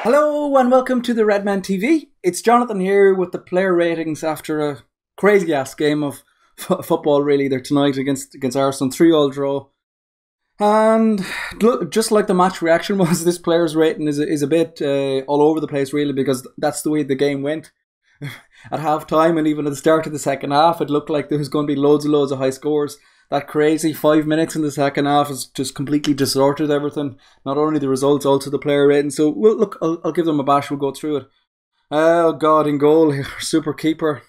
Hello and welcome to the Redmen TV. It's Jonathan here with the player ratings after a crazy ass game of football really there tonight against Arsenal, 3-3 draw. And look, just like the match reaction was, this player's rating is a bit all over the place really, because that's the way the game went. At half time and even at the start of the second half, it looked like there was going to be loads and loads of high scores. That crazy 5 minutes in the second half has just completely distorted everything. Not only the results, also the player rating. So, well, look, I'll give them a bash. We'll go through it. Oh, God, in goal, super keeper.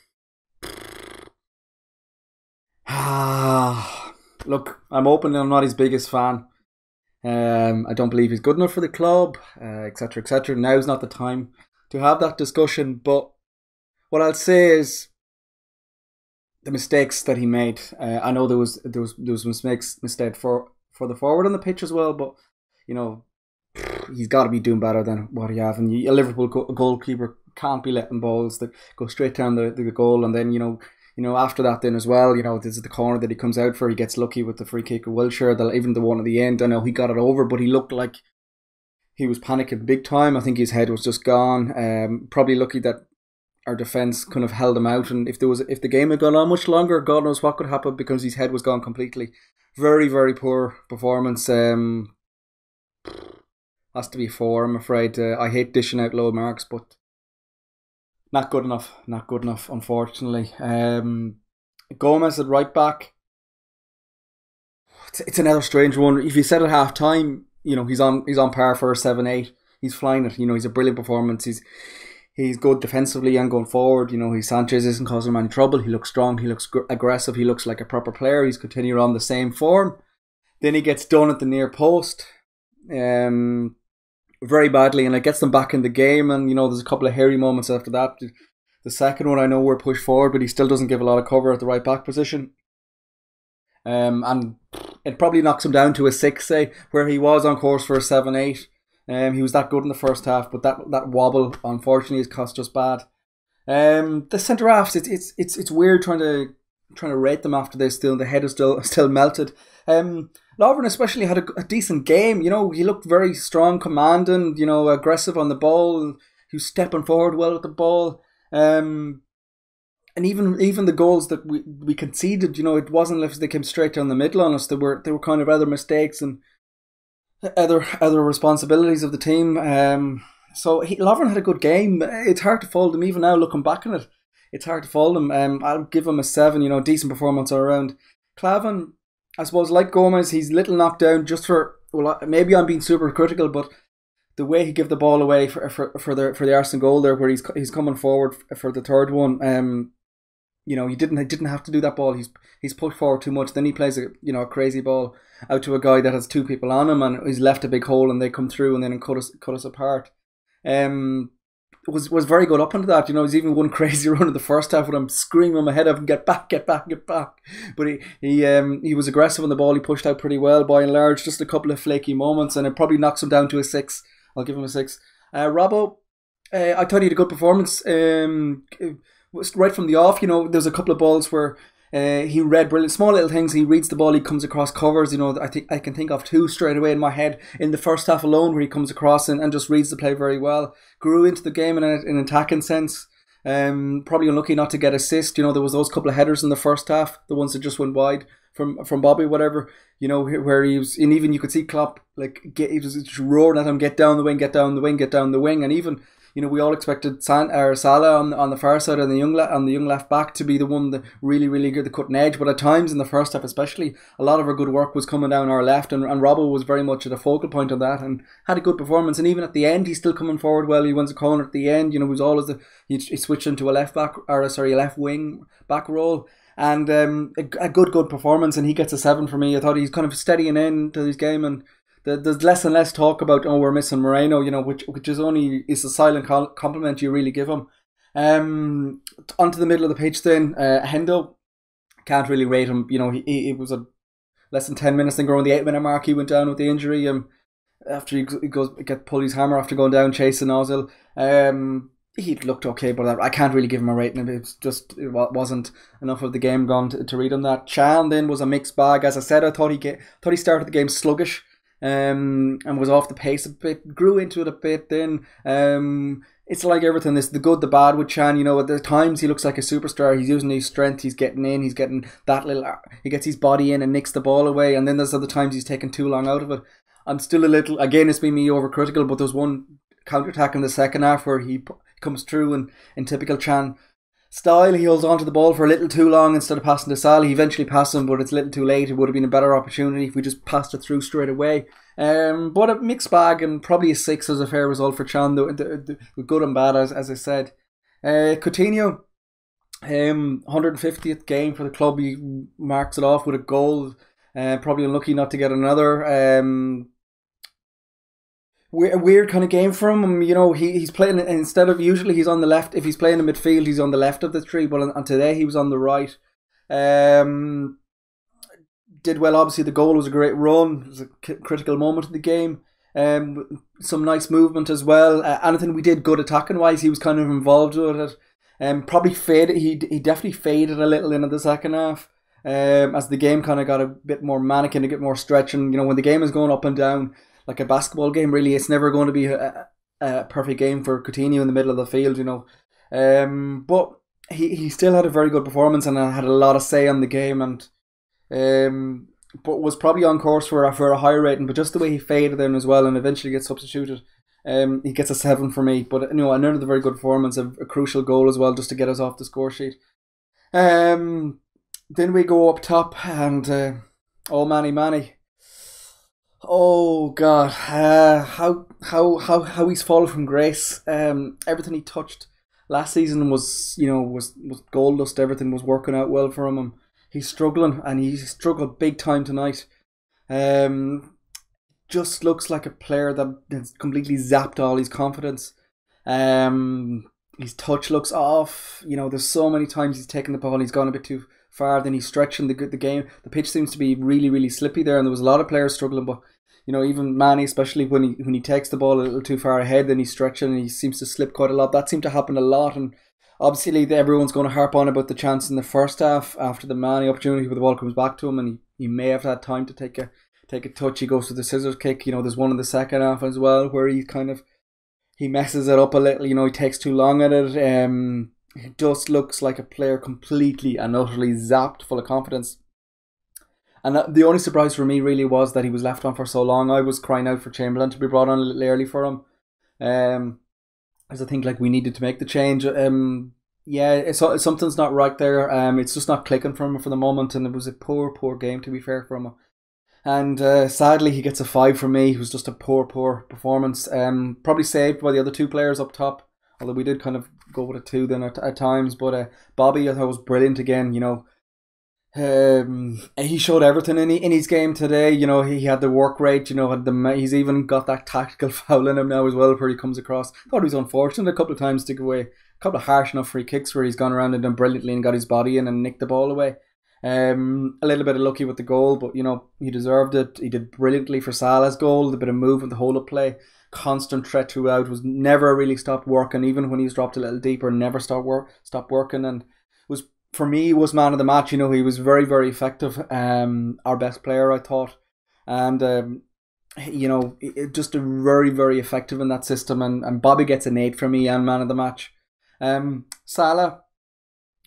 Look, I'm open and I'm not his biggest fan. I don't believe he's good enough for the club, etc., etc. Now's not the time to have that discussion. But what I'll say is the mistakes that he made. I know there was mistakes for the forward on the pitch as well, but you know he's got to be doing better than what he have. And a Liverpool goalkeeper can't be letting balls that go straight down the goal, and then you know after that then as well, this is the corner that he comes out for. He gets lucky with the free kick of Wilshere, even the one at the end. I know he got it over, but he looked like he was panicking big time. I think his head was just gone. Probably lucky that our defence kind of held him out, and if the game had gone on much longer, God knows what could happen, because his head was gone completely. Very, very poor performance. Has to be 4, I'm afraid. I hate dishing out low marks, but not good enough. Not good enough, unfortunately. Gomez at right back. It's another strange one. If you said at half time, he's on par for a 7-8. He's flying it. He's a brilliant performance. He's good defensively and going forward. His Sanchez isn't causing him any trouble. He looks strong. He looks aggressive. He looks like a proper player. He's continuing on the same form. Then he gets done at the near post very badly, and it gets them back in the game. And, there's a couple of hairy moments after that. The second one, I know we're pushed forward, but he still doesn't give a lot of cover at the right back position. And it probably knocks him down to a 6, say, where he was on course for a 7-8. He was that good in the first half, but that wobble unfortunately has cost us bad. The centre halves, it's weird trying to rate them after this. Still, the head is still melted. Lovren especially had a decent game. He looked very strong, commanding. Aggressive on the ball. He was stepping forward well with the ball. And even the goals that we conceded, it wasn't like they came straight down the middle on us. They were kind of other mistakes and other responsibilities of the team. So Lovren had a good game. It's hard to fault him even now looking back on it. It's hard to fault him. I'll give him a 7. Decent performance all around. Klavan, I suppose, like Gomez, he's a little knocked down just for, well, maybe I'm being super critical, but the way he gave the ball away for the Arsenal goal there, where he's coming forward for the third one. He didn't have to do that ball. He's pushed forward too much. Then he plays a crazy ball out to a guy that has 2 people on him, and he's left a big hole, and they come through and then cut us apart. Was very good up into that. There's even one crazy run in the first half when I'm screaming my head up and get back. But he was aggressive on the ball. He pushed out pretty well by and large. Just a couple of flaky moments, and it probably knocks him down to a 6. I'll give him a 6. Robbo, I thought he had a good performance. Right from the off, there's a couple of balls where he read brilliant, small little things. He reads the ball, he comes across covers. I can think of 2 straight away in my head in the first half alone, where he comes across and just reads the play very well. Grew into the game in an attacking sense. Probably unlucky not to get assist. There was those couple of headers in the first half, the ones that just went wide from Bobby, whatever. Where he was, and even you could see Klopp he was just roaring at him, get down the wing, get down the wing, get down the wing, and even. We all expected Salah on the far side and the young left back to be the one that really, really good, the cutting edge. But at times in the first half especially, a lot of our good work was coming down our left, and Robbo was very much at a focal point of that and had a good performance. And even at the end, he's still coming forward well. He wins a corner at the end. He was always he switched into a left wing back role. And a good performance, and he gets a 7 for me. I thought he's kind of steadying in to his game, and there's less and less talk about, we're missing Moreno, which is a silent compliment you really give him. Onto the middle of the pitch then, Hendo, can't really rate him. It was less than 10 minutes, then around the 8-minute mark, he went down with the injury. After he pull his hammer after going down chasing Ozil. He looked okay, but I can't really give him a rating. It wasn't enough of the game gone to read him that. Chan then was a mixed bag. As I said, I thought he started the game sluggish. and was off the pace a bit, grew into it a bit then. It's like everything, this the good, the bad with Chan. You know, at the times he looks like a superstar. He's using his strength. He's getting in. He's getting that little. He gets his body in and nicks the ball away. And then there's other times he's taking too long out of it. I'm still a little. Again, it's been me overcritical, but there's one counter attack in the second half where he comes through and in typical Chan style, he holds on to the ball for a little too long instead of passing to Salah. He eventually passed him, but it's a little too late. It would have been a better opportunity if we just passed it through straight away. But a mixed bag, and probably a 6 is a fair result for Chan, the good and bad, as I said. Coutinho, 150th game for the club. He marks it off with a goal. Probably unlucky not to get another. Weird kind of game for him. You know, he's playing, instead of, usually he's on the left. If he's playing in midfield, he's on the left of the three, but on today he was on the right. Did well, obviously. The goal was a great run. It was a critical moment of the game. Some nice movement as well. Anything we did good attacking wise, he was kind of involved with it. Probably faded. He definitely faded a little into the second half. As the game kind of got a bit more manic and a bit more stretching. You know, when the game is going up and down, like a basketball game, really, it's never going to be a perfect game for Coutinho in the middle of the field, you know. But he still had a very good performance and had a lot of say on the game, and but was probably on course for a higher rating. But just the way he faded in as well, and eventually gets substituted, he gets a 7 for me. But you know, another very good performance, a crucial goal as well, just to get us off the score sheet. Then we go up top, and Manny. Oh God, how he's fallen from grace. Everything he touched last season was gold dust. Everything was working out well for him. He's struggling, and he struggled big time tonight. Just looks like a player that has completely zapped all his confidence. His touch looks off. You know, there's so many times he's taken the ball and he's gone a bit too far, then he's stretching the game. The pitch seems to be really, really slippy there, and there was a lot of players struggling. But you know, even Manny, especially when he takes the ball a little too far ahead, then he's stretching and he seems to slip quite a lot. That seemed to happen a lot, and obviously everyone's going to harp on about the chance in the first half after the Manny opportunity where the ball comes back to him, and he may have had time to take a touch. He goes to the scissors kick. You know, there's one in the second half as well where he messes it up a little. You know, he takes too long at it. He just looks like a player completely and utterly zapped, full of confidence. And the only surprise for me really was that he was left on for so long. I was crying out for Chamberlain to be brought on a little early for him, as I think like we needed to make the change. Something's not right there. It's just not clicking for him for the moment, and it was a poor game, to be fair, for him. And sadly, he gets a 5 from me. It was just a poor performance. Probably saved by the other two players up top, although we did kind of go with a 2 then at times. But Bobby, I thought, was brilliant again. You know, he showed everything in his game today. You know, he had the work rate. You know, he's even got that tactical foul in him now as well, where he comes across. I thought he was unfortunate a couple of times to give away a couple of harsh enough free kicks where he's gone around and done brilliantly and got his body in and nicked the ball away. A little bit of lucky with the goal, but you know, he deserved it. He did brilliantly for Salah's goal. The bit of movement, the whole of play, constant threat throughout, was never really stopped working. Even when he's dropped a little deeper, never stopped working. And was, for me, was man of the match. You know, he was very, very effective. Our best player, I thought, and you know, just a very, very effective in that system. And Bobby gets an 8 for me and man of the match. Salah,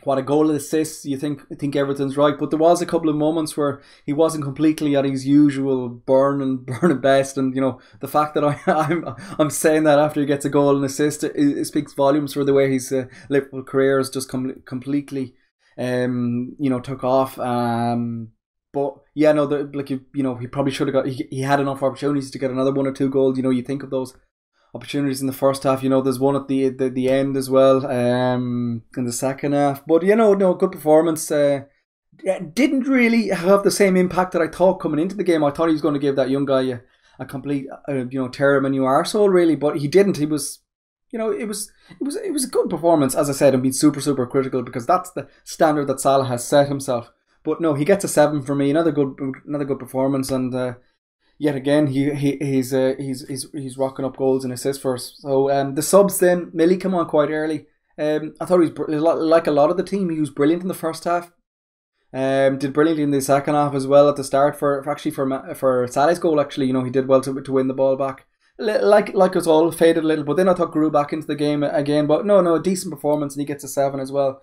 what a goal and assist. You think everything's right, but there was a couple of moments where he wasn't completely at his usual burning best, and you know, the fact that I'm saying that after he gets a goal and assist, it speaks volumes for the way his Liverpool career has just completely you know, took off. But yeah, no, he probably should have got. He had enough opportunities to get another 1 or 2 goals. You know, you think of those opportunities in the first half. You know, there's one at the end as well, in the second half. But you know, no, good performance. Didn't really have the same impact that I thought coming into the game. I thought he was going to give that young guy a complete, tear him a new arsehole, really, but he didn't. He was, you know, it was a good performance. As I said, I'm being super critical because that's the standard that Salah has set himself. But no, he gets a 7 for me. Another good performance, and yet again, he's rocking up goals and assists for us. So the subs then, Millie came on quite early. I thought he was like a lot of the team. He was brilliant in the first half. Did brilliantly in the second half as well at the start for Salah's goal. Actually, you know, he did well to win the ball back. Like us all, faded a little, but then I thought grew back into the game again. But no, a decent performance, and he gets a 7 as well.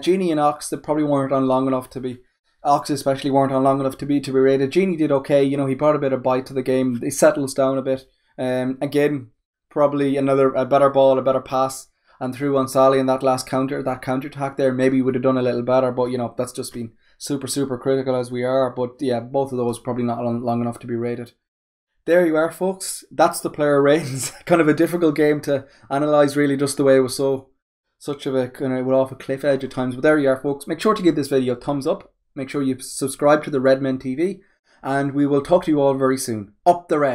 Genie and Ox, that probably weren't on long enough to be. Ox especially weren't on long enough to be rated. Genie did okay. You know, he brought a bit of bite to the game. He settles down a bit. Again, probably a better ball, a better pass, and through on Sally in that counter attack there. Maybe would have done a little better, but you know, that's just been super critical as we are. But yeah, both of those probably not long enough to be rated. There you are, folks. That's the player ratings. Kind of a difficult game to analyse, really, just the way it was such of a kind of off a cliff edge at times. But there you are, folks. Make sure to give this video a thumbs up. Make sure you subscribe to the Redmen TV, and we will talk to you all very soon. Up the Red.